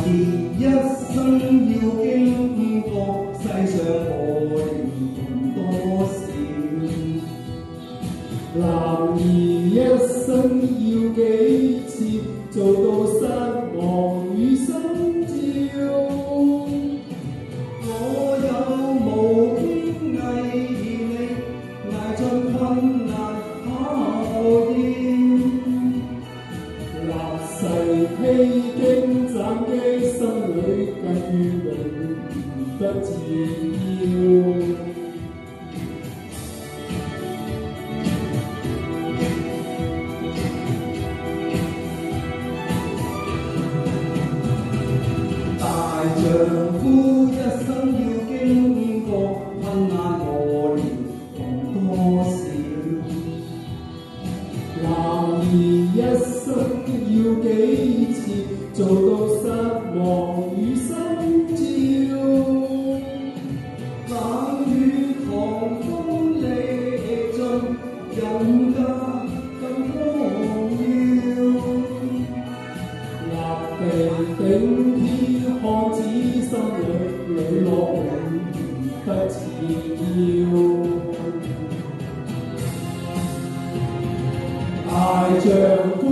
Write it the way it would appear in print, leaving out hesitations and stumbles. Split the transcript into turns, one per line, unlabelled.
一生要經過世上何年多少？男兒一生要幾次做到失望與心照？我有無邊毅力，捱盡困難考驗，立誓披荊斬棘，心裏更永不折腰。大丈夫一生要經過困難磨練，共多少？男兒一生要幾次做到失望與心照？冷雨狂風歷盡，人家更光耀。立地頂天，看似心裏磊落永不折腰。大丈夫